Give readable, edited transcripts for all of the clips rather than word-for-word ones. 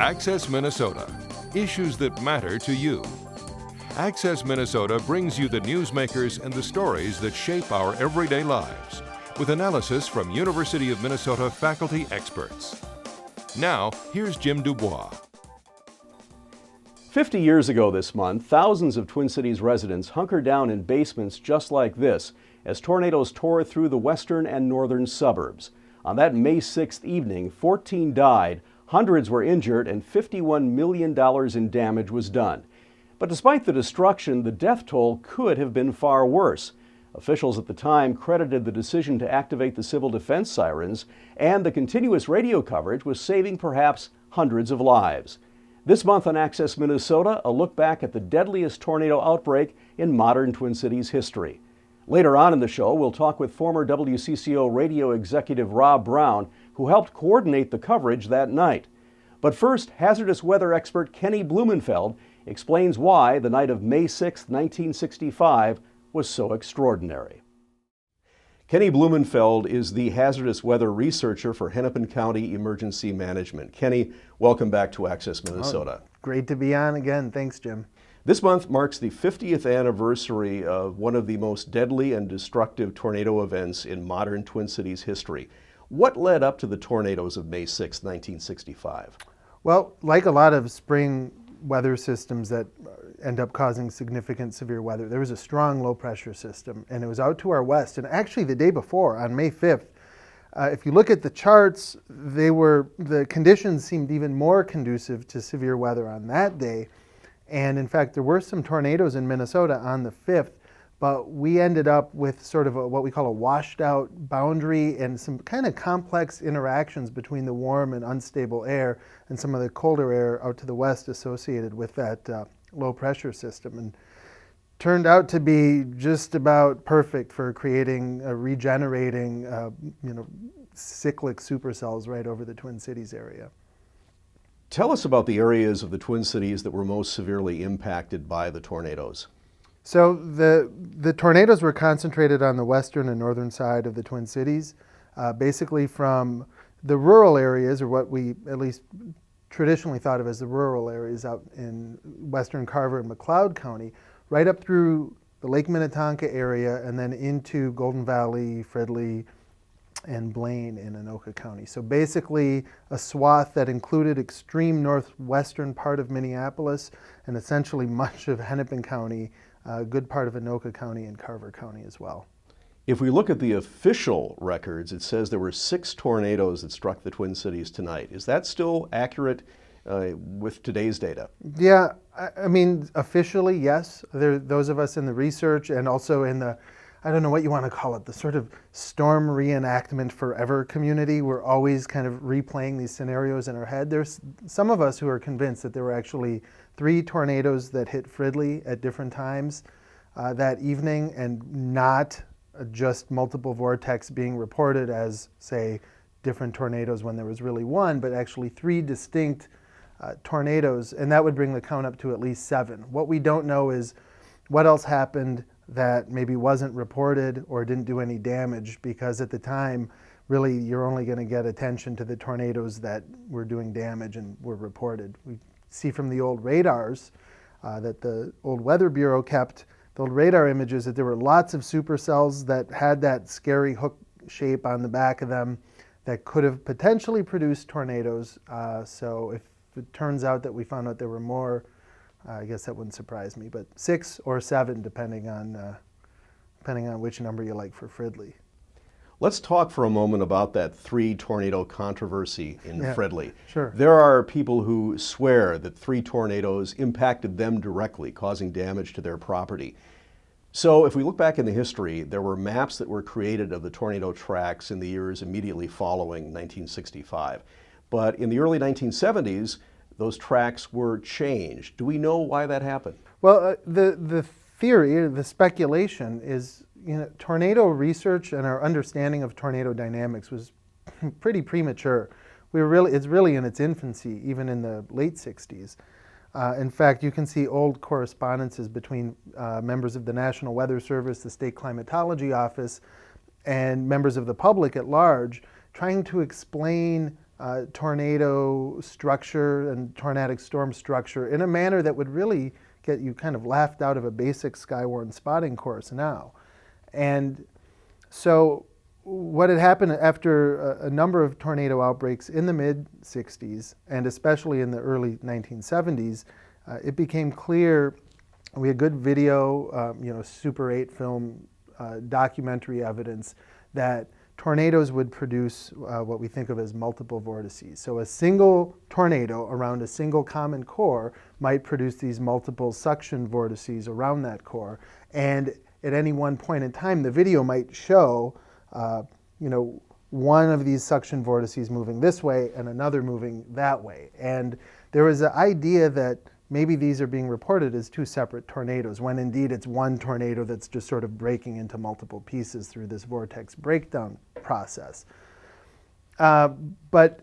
Access Minnesota. Issues that matter to you. Access Minnesota brings you the newsmakers and the stories that shape our everyday lives, with analysis from University of Minnesota faculty experts. Now, here's Jim Dubois. 50 years ago this month, thousands of Twin Cities residents hunkered down in basements just like this as tornadoes tore through the western and northern suburbs. On that May 6th evening, 14 died, hundreds were injured, and $51 million in damage was done. But despite the destruction, the death toll could have been far worse. Officials at the time credited the decision to activate the civil defense sirens and the continuous radio coverage with saving perhaps hundreds of lives. This month on Access Minnesota, a look back at the deadliest tornado outbreak in modern Twin Cities history. Later on in the show, we'll talk with former WCCO Radio executive Rob Brown, who helped coordinate the coverage that night. But first, hazardous weather expert Kenny Blumenfeld explains why the night of May 6, 1965 was so extraordinary. Kenny Blumenfeld is the hazardous weather researcher for Hennepin County Emergency Management. Kenny, welcome back to Access Minnesota. Great to be on again. Thanks, Jim. This month marks the 50th anniversary of one of the most deadly and destructive tornado events in modern Twin Cities history. What led up to the tornadoes of May 6, 1965? Well, like a lot of spring weather systems that end up causing significant severe weather, there was a strong low pressure system, and it was out to our west. And actually the day before, on May 5th, if you look at the charts, the conditions seemed even more conducive to severe weather on that day. And in fact, there were some tornadoes in Minnesota on the 5th, but we ended up with sort of what we call a washed out boundary and some kind of complex interactions between the warm and unstable air and some of the colder air out to the west associated with that low pressure system. And turned out to be just about perfect for creating regenerating cyclic supercells right over the Twin Cities area. Tell us about the areas of the Twin Cities that were most severely impacted by the tornadoes. So the tornadoes were concentrated on the western and northern side of the Twin Cities, basically from the rural areas, or what we at least traditionally thought of as the rural areas out in western Carver and McLeod County, right up through the Lake Minnetonka area and then into Golden Valley, Fridley, and Blaine in Anoka County. So basically a swath that included extreme northwestern part of Minneapolis and essentially much of Hennepin County, a good part of Anoka County and Carver County as well. If we look at the official records, it says there were 6 tornadoes that struck the Twin Cities tonight. Is that still accurate with today's data? Yeah, I mean, officially, yes. Those of us in the research and also in the, I don't know what you want to call it, the sort of storm reenactment forever community. We're always kind of replaying these scenarios in our head. There's some of us who are convinced that there were actually 3 tornadoes that hit Fridley at different times that evening, and not just multiple vortex being reported as, say, different tornadoes when there was really one, but actually 3 distinct tornadoes, and that would bring the count up to at least 7. What we don't know is what else happened that maybe wasn't reported or didn't do any damage, because at the time, really, you're only going to get attention to the tornadoes that were doing damage and were reported. We see from the old radars that the old Weather Bureau kept, the old radar images, that there were lots of supercells that had that scary hook shape on the back of them that could have potentially produced tornadoes. So if it turns out that we found out there were more, I guess that wouldn't surprise me, but 6 or 7 depending on which number you like for Fridley. Let's talk for a moment about that 3 tornado controversy in Fridley. Sure. There are people who swear that 3 tornadoes impacted them directly, causing damage to their property. So if we look back in the history, there were maps that were created of the tornado tracks in the years immediately following 1965. But in the early 1970s, those tracks were changed. Do we know why that happened? Well, the theory, the speculation is, tornado research and our understanding of tornado dynamics was pretty premature. It's really in its infancy, even in the late 60s. In fact, you can see old correspondences between members of the National Weather Service, the State Climatology Office, and members of the public at large, trying to explain tornado structure and tornadic storm structure in a manner that would really get you kind of laughed out of a basic Skywarn spotting course now. And so what had happened after a number of tornado outbreaks in the mid-60s, and especially in the early 1970s, it became clear, we had good video, Super 8 film, documentary evidence that tornadoes would produce what we think of as multiple vortices. So a single tornado around a single common core might produce these multiple suction vortices around that core. And at any one point in time, the video might show one of these suction vortices moving this way and another moving that way. And there was an idea that maybe these are being reported as two separate tornadoes, when indeed it's one tornado that's just sort of breaking into multiple pieces through this vortex breakdown process. But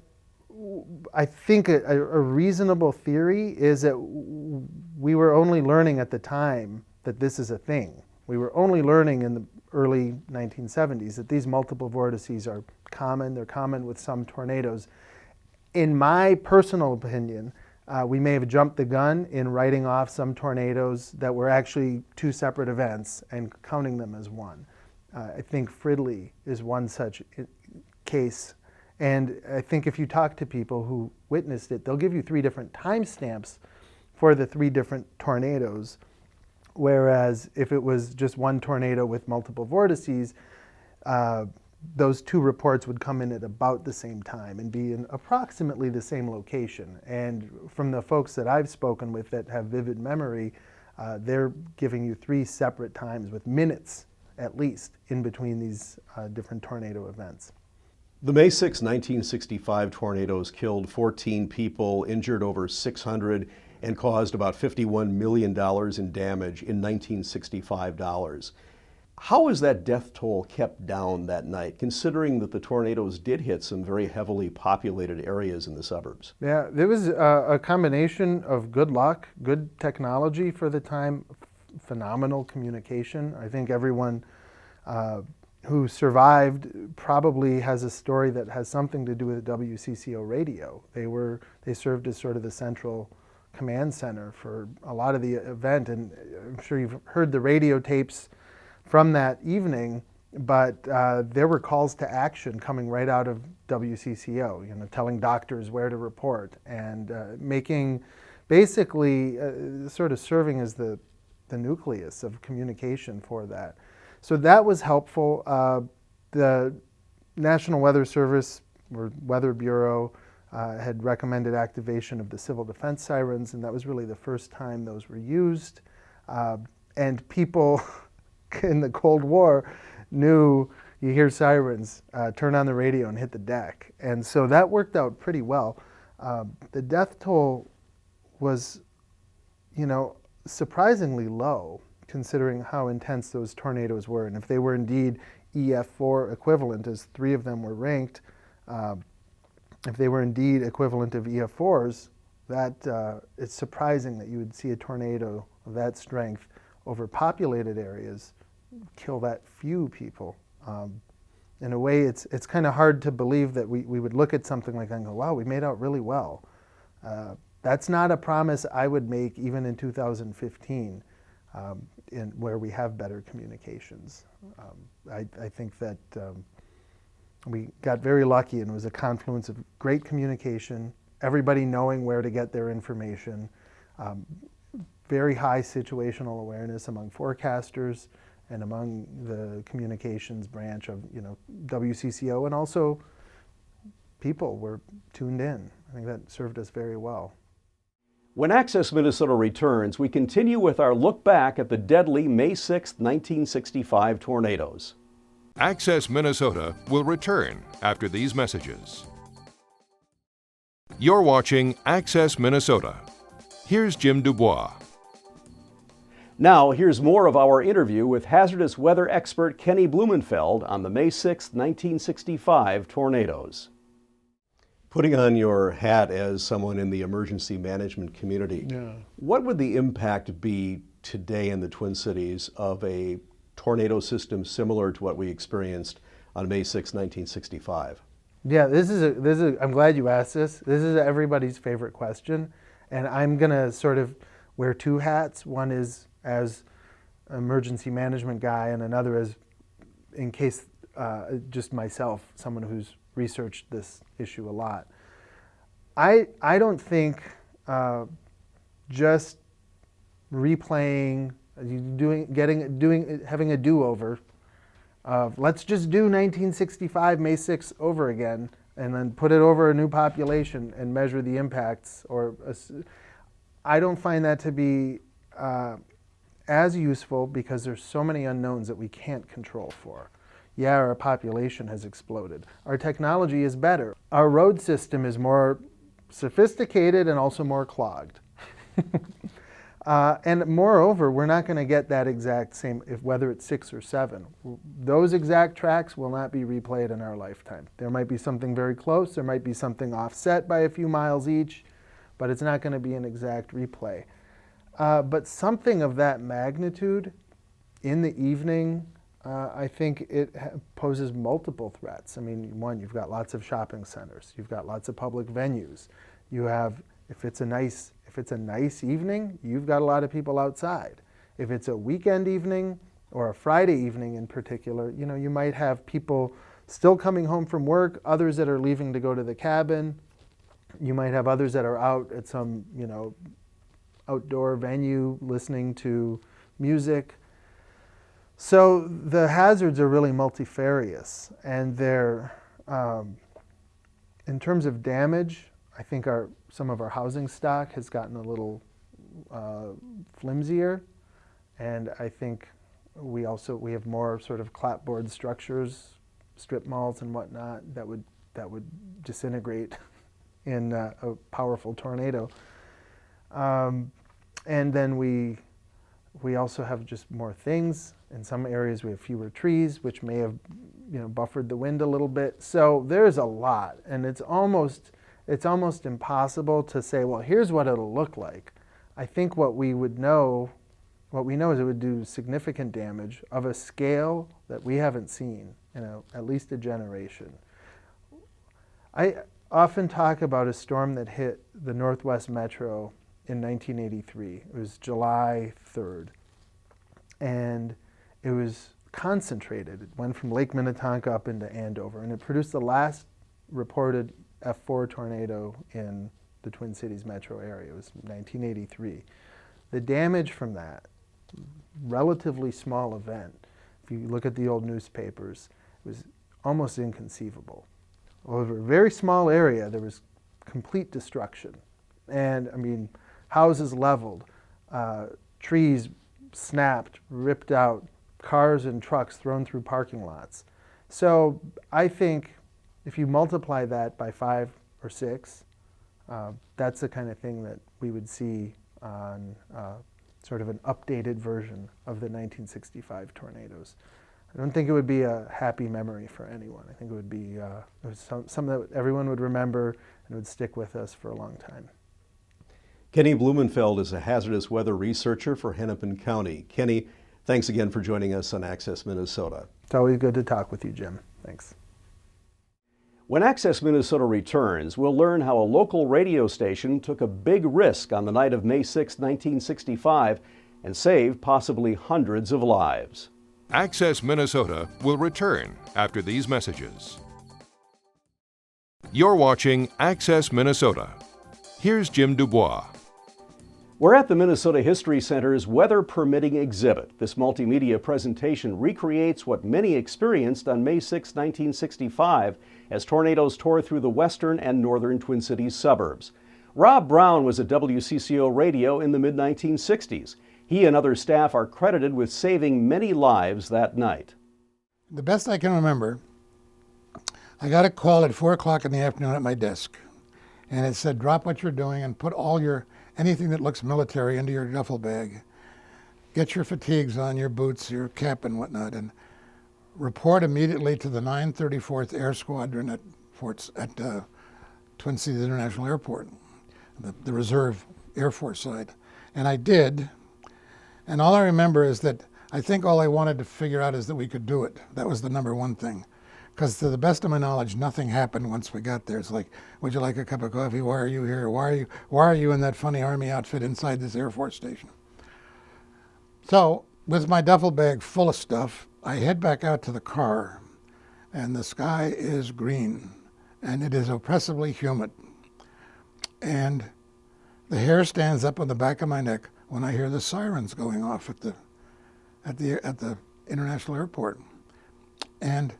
I think a reasonable theory is that we were only learning at the time that this is a thing. We were only learning in the early 1970s that these multiple vortices are common. They're common with some tornadoes. In my personal opinion, we may have jumped the gun in writing off some tornadoes that were actually two separate events and counting them as one. I think Fridley is one such case. And I think if you talk to people who witnessed it, they'll give you 3 different timestamps for the 3 different tornadoes. Whereas if it was just one tornado with multiple vortices, those 2 reports would come in at about the same time and be in approximately the same location. And from the folks that I've spoken with that have vivid memory, they're giving you 3 separate times with minutes at least in between these different tornado events. The May 6, 1965 tornadoes killed 14 people, injured over 600, and caused about $51 million in damage in 1965 dollars. How was that death toll kept down that night, considering that the tornadoes did hit some very heavily populated areas in the suburbs? Yeah, there was a combination of good luck, good technology for the time, phenomenal communication. I think everyone who survived probably has a story that has something to do with WCCO Radio. They served as sort of the central command center for a lot of the event, and I'm sure you've heard the radio tapes from that evening, but there were calls to action coming right out of WCCO, telling doctors where to report and making, basically sort of serving as the nucleus of communication for that. So that was helpful. The National Weather Service, or Weather Bureau, had recommended activation of the civil defense sirens, and that was really the first time those were used. And people in the Cold War knew, you hear sirens, turn on the radio and hit the deck. And so that worked out pretty well. The death toll was, surprisingly low, considering how intense those tornadoes were. And if they were indeed EF4 equivalent, as 3 of them were ranked, if they were indeed equivalent of EF4s, that it's surprising that you would see a tornado of that strength over populated areas kill that few people. In a way, it's kind of hard to believe that we would look at something like that and go, wow, we made out really well. That's not a promise I would make even in 2015, where we have better communications. I think that we got very lucky, and it was a confluence of great communication, everybody knowing where to get their information, very high situational awareness among forecasters and among the communications branch of WCCO, and also people were tuned in. I think that served us very well. When Access Minnesota returns, we continue with our look back at the deadly May 6, 1965 tornadoes. Access Minnesota will return after these messages. You're watching Access Minnesota. Here's Jim Dubois. Now, here's more of our interview with hazardous weather expert Kenny Blumenfeld on the May 6, 1965 tornadoes. Putting on your hat as someone in the emergency management community, what would the impact be today in the Twin Cities of a tornado system similar to what we experienced on May 6, 1965? Yeah, I'm glad you asked this. This is everybody's favorite question. And I'm going to sort of wear two hats. One is as emergency management guy, and another as, in case, just myself, someone who's researched this issue a lot. I don't think just replaying, having a do-over of let's just do 1965 May 6th over again and then put it over a new population and measure the impacts, I don't find that to be as useful because there's so many unknowns that we can't control for. Yeah, our population has exploded. Our technology is better. Our road system is more sophisticated and also more clogged. And moreover, we're not going to get that exact same, whether it's 6 or 7. Those exact tracks will not be replayed in our lifetime. There might be something very close, there might be something offset by a few miles each, but it's not going to be an exact replay. But something of that magnitude in the evening, I think it poses multiple threats. I mean, one, you've got lots of shopping centers, you've got lots of public venues, you have, if it's a nice evening, you've got a lot of people outside. If it's a weekend evening or a Friday evening in particular, you might have people still coming home from work, others that are leaving to go to the cabin. You might have others that are out at some, outdoor venue listening to music. So the hazards are really multifarious, and they're, in terms of damage, I think some of our housing stock has gotten a little flimsier, and I think we have more sort of clapboard structures, strip malls and whatnot that would disintegrate in a powerful tornado. And then we also have just more things. In some areas we have fewer trees, which may have buffered the wind a little bit. So there's a lot, and it's almost impossible to say, well, here's what it'll look like. I think what we know is it would do significant damage of a scale that we haven't seen in at least a generation. I often talk about a storm that hit the Northwest Metro in 1983. It was July 3rd. And it was concentrated. It went from Lake Minnetonka up into Andover, and it produced the last reported F4 tornado in the Twin Cities metro area. It was 1983. The damage from that relatively small event, if you look at the old newspapers, it was almost inconceivable. Over a very small area, there was complete destruction. And I mean, houses leveled, trees snapped, ripped out, cars and trucks thrown through parking lots. So I think if you multiply that by 5 or 6, that's the kind of thing that we would see on sort of an updated version of the 1965 tornadoes. I don't think it would be a happy memory for anyone. I think it would be something that everyone would remember and would stick with us for a long time. Kenny Blumenfeld is a hazardous weather researcher for Hennepin County. Kenny, thanks again for joining us on Access Minnesota. It's always good to talk with you, Jim. Thanks. When Access Minnesota returns, we'll learn how a local radio station took a big risk on the night of May 6, 1965, and saved possibly hundreds of lives. Access Minnesota will return after these messages. You're watching Access Minnesota. Here's Jim Dubois. We're at the Minnesota History Center's Weather Permitting exhibit. This multimedia presentation recreates what many experienced on May 6, 1965, as tornadoes tore through the western and northern Twin Cities suburbs. Rob Brown was at WCCO Radio in the mid-1960s. He and other staff are credited with saving many lives that night. The best I can remember, I got a call at 4 o'clock in the afternoon at my desk, and it said, drop what you're doing and put all anything that looks military into your duffel bag. Get your fatigues on, your boots, your cap and whatnot, and report immediately to the 934th Air Squadron at Twin Cities International Airport, the reserve Air Force side. And I did, and all I remember is that I think all I wanted to figure out is that we could do it. That was the number one thing. because to the best of my knowledge, nothing happened once we got there. It's like, would you like a cup of coffee? Why are you here? Why are you in that funny Army outfit inside this Air Force station? So, with my duffel bag full of stuff, I head back out to the car, and the sky is green, and it is oppressively humid. And the hair stands up on the back of my neck when I hear the sirens going off at the international airport. And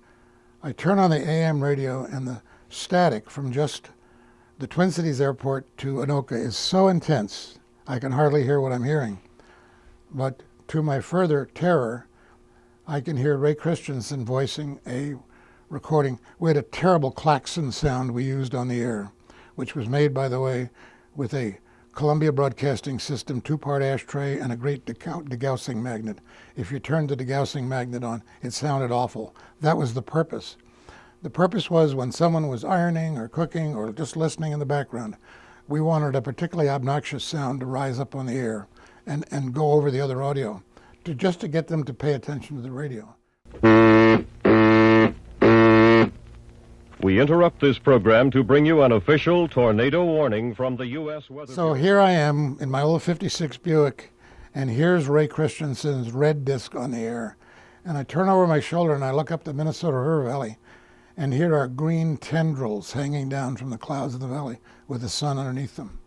I turn on the AM radio, and the static from just the Twin Cities airport to Anoka is so intense, I can hardly hear what I'm hearing. But to my further terror, I can hear Ray Christensen voicing a recording. We had a terrible klaxon sound we used on the air, which was made, by the way, with a Columbia Broadcasting System 2-part ashtray and a great degaussing magnet. If you turned the degaussing magnet on, it sounded awful. That was the purpose. The purpose was when someone was ironing or cooking or just listening in the background, we wanted a particularly obnoxious sound to rise up on the air and go over the other audio, just to get them to pay attention to the radio. We interrupt this program to bring you an official tornado warning from the U.S. Weather So Bureau. here I am in my old 56 Buick, and here's Ray Christensen's red disc on the air. And I turn over my shoulder and I look up the Minnesota River Valley, and here are green tendrils hanging down from the clouds of the valley with the sun underneath them.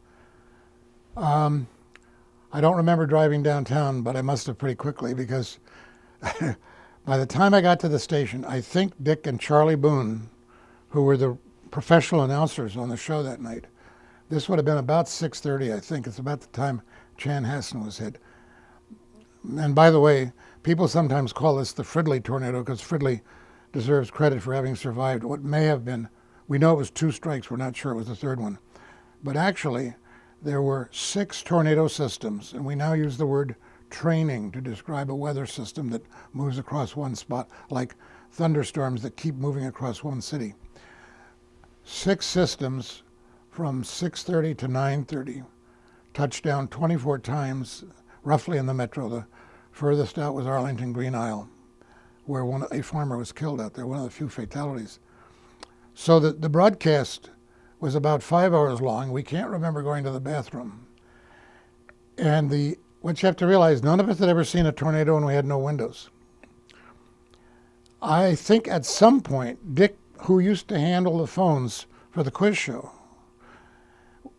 I don't remember driving downtown, but I must have pretty quickly, because by the time I got to the station, I think Dick and Charlie Boone, who were the professional announcers on the show that night, this would have been about 6:30, I think. It's about the time Chanhassen was hit. And by the way, people sometimes call this the Fridley tornado because Fridley deserves credit for having survived what may have been, we know it was 2 strikes, we're not sure it was the third one. But actually, there were 6 tornado systems, and we now use the word training to describe a weather system that moves across one spot, like thunderstorms that keep moving across one city. 6 systems from 6:30 to 9:30 touched down 24 times, roughly in the metro. The furthest out was Arlington Green Isle, where a farmer was killed out there, one of the few fatalities. So the broadcast was about 5 hours long. We can't remember going to the bathroom. And what you have to realize, none of us had ever seen a tornado and we had no windows. I think at some point, Dick, who used to handle the phones for the quiz show,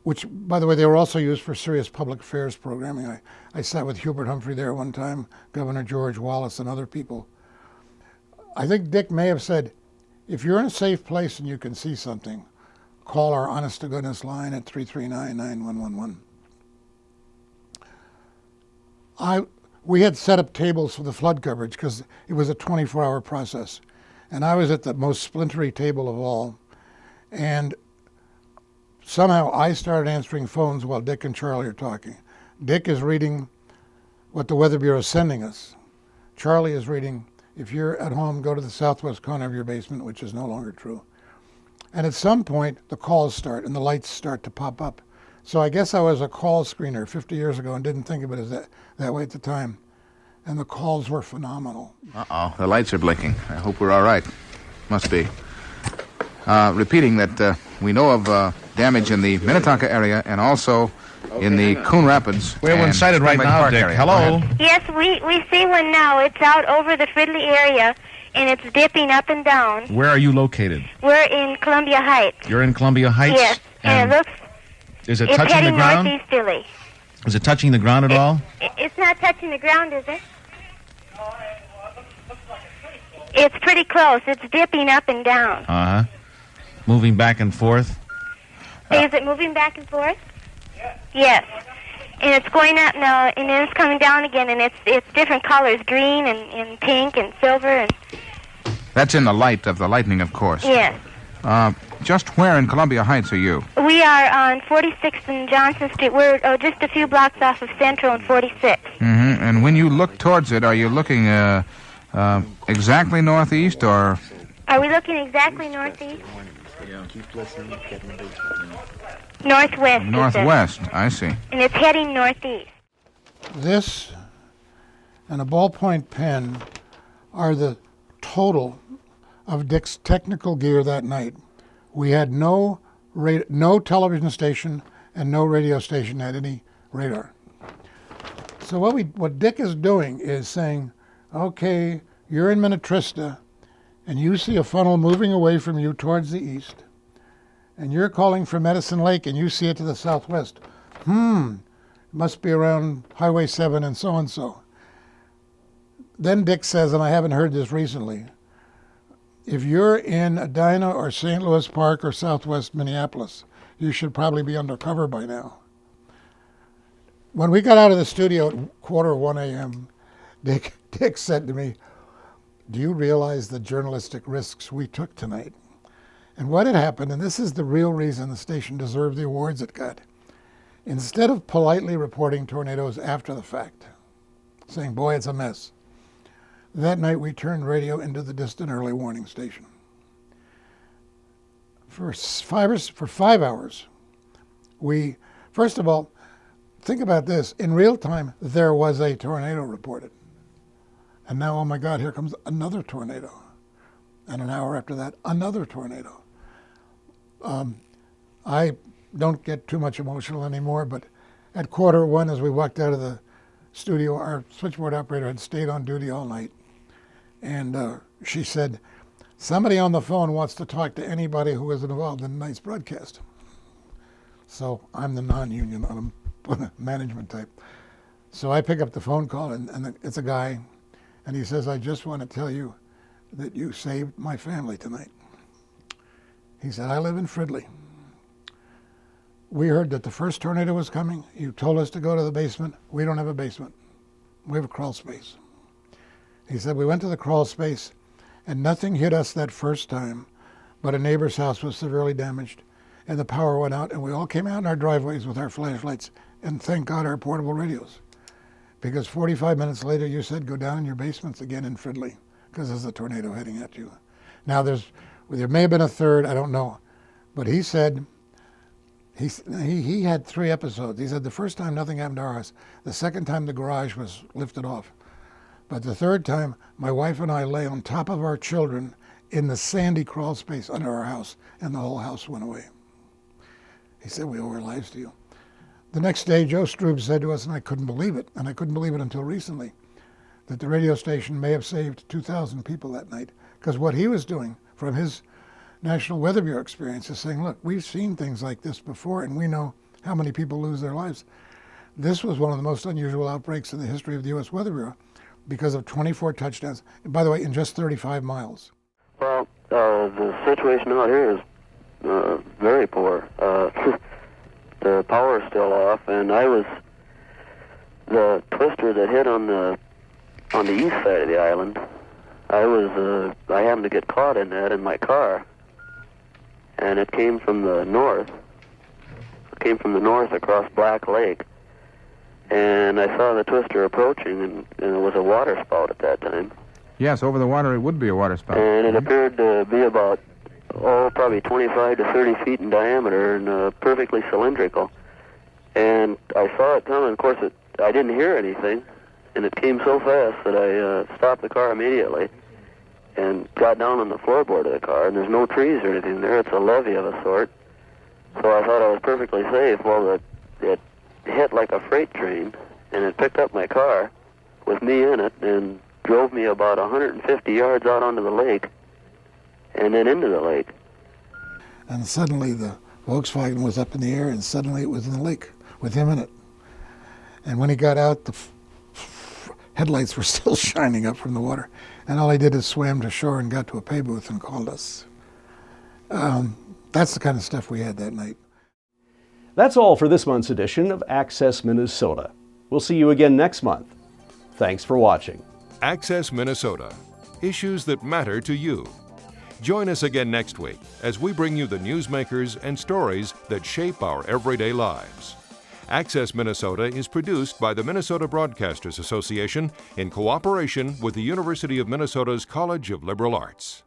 which, by the way, they were also used for serious public affairs programming. I sat with Hubert Humphrey there one time, Governor George Wallace and other people. I think Dick may have said, if you're in a safe place and you can see something, call our honest-to-goodness line at 339-9111. We had set up tables for the flood coverage because it was a 24-hour process. And I was at the most splintery table of all. And somehow I started answering phones while Dick and Charlie are talking. Dick is reading what the Weather Bureau is sending us. Charlie is reading, if you're at home, go to the southwest corner of your basement, which is no longer true. And at some point, the calls start and the lights start to pop up. So I guess I was a call screener 50 years ago and didn't think of it as that way at the time. And the calls were phenomenal. Uh-oh, the lights are blinking. I hope we're all right. Must be. Repeating that we know of damage in the Minnetonka area and also in the Coon Rapids. We have one sighted right now, Dick. Hello? Yes, we see one now. It's out over the Fridley area, and it's dipping up and down. Where are you located? We're in Columbia Heights. You're in Columbia Heights? Yes, and it looks... Is it it's touching the heading ground? northeasterly. Is it touching the ground at all? It's not touching the ground, is it? It's pretty close. It's dipping up and down. Uh-huh. Moving back and forth? Is it moving back and forth? Yes. And it's going up now, and then it's coming down again, and it's different colors, green and pink and silver. And That's in the light of the lightning, of course. yes. Just where in Columbia Heights are you? We are on 46th and Johnson Street. We're just a few blocks off of Central and 46th. Mm-hmm. And when you look towards it, are you looking exactly northeast or... Are we looking exactly northeast? Northwest. Northwest, I see. And it's heading northeast. This and a ballpoint pen are the total of Dick's technical gear that night. We had no television station and no radio station had any radar. So what Dick is doing is saying, okay, you're in Minnetrista, and you see a funnel moving away from you towards the east, and you're calling for Medicine Lake, and you see it to the southwest. It must be around Highway 7 and so. Then Dick says, and I haven't heard this recently, if you're in Edina or St. Louis Park or southwest Minneapolis, you should probably be under cover by now. When we got out of the studio at 1:15 a.m., Dick said to me, do you realize the journalistic risks we took tonight? And what had happened, and this is the real reason the station deserved the awards it got, instead of politely reporting tornadoes after the fact, saying, boy, it's a mess, that night we turned radio into the distant early warning station. For 5 hours, we, first of all, think about this. In real time, there was a tornado reported. And now, oh my God, here comes another tornado. And an hour after that, another tornado. I don't get too much emotional anymore, but at 1:15, as we walked out of the studio, our switchboard operator had stayed on duty all night. And she said, somebody on the phone wants to talk to anybody who was involved in tonight's broadcast. So I'm the non-union management type. So I pick up the phone call, and it's a guy, and he says, I just want to tell you that you saved my family tonight. He said, I live in Fridley. We heard that the first tornado was coming. You told us to go to the basement. We don't have a basement. We have a crawl space. He said, we went to the crawl space, and nothing hit us that first time, but a neighbor's house was severely damaged, and the power went out, and we all came out in our driveways with our flashlights, and thank God our portable radios. Because 45 minutes later, you said, go down in your basements again in Fridley, because there's a tornado heading at you. Now, there may have been a third, I don't know, but he said, he had 3 episodes. He said the first time nothing happened to our house. The second time the garage was lifted off. But the third time, my wife and I lay on top of our children in the sandy crawl space under our house, and the whole house went away. He said, we owe our lives to you. The next day, Joe Strube said to us, and I couldn't believe it, and I couldn't believe it until recently, that the radio station may have saved 2,000 people that night. Because what he was doing from his National Weather Bureau experience is saying, look, we've seen things like this before, and we know how many people lose their lives. This was one of the most unusual outbreaks in the history of the U.S. Weather Bureau because of 24 touchdowns, and by the way, in just 35 miles. Well, the situation out here is very poor. The power is still off, and the twister that hit on the east side of the island, I happened to get caught in that in my car, and it came from the north. It came from the north across Black Lake, and I saw the twister approaching, and it was a water spout at that time. Yes, over the water it would be a water spout. And it appeared to be about, probably 25 to 30 feet in diameter and perfectly cylindrical. And I saw it coming. Of course, I didn't hear anything, and it came so fast that I stopped the car immediately and got down on the floorboard of the car, and there's no trees or anything there. It's a levee of a sort. So I thought I was perfectly safe. Well, it hit like a freight train, and it picked up my car with me in it and drove me about 150 yards out onto the lake and then into the lake. And suddenly the Volkswagen was up in the air, and suddenly it was in the lake with him in it. And when he got out, the headlights were still shining up from the water. And all he did is swam to shore and got to a pay booth and called us. That's the kind of stuff we had that night. That's all for this month's edition of Access Minnesota. We'll see you again next month. Thanks for watching. Access Minnesota. Issues that matter to you. Join us again next week as we bring you the newsmakers and stories that shape our everyday lives. Access Minnesota is produced by the Minnesota Broadcasters Association in cooperation with the University of Minnesota's College of Liberal Arts.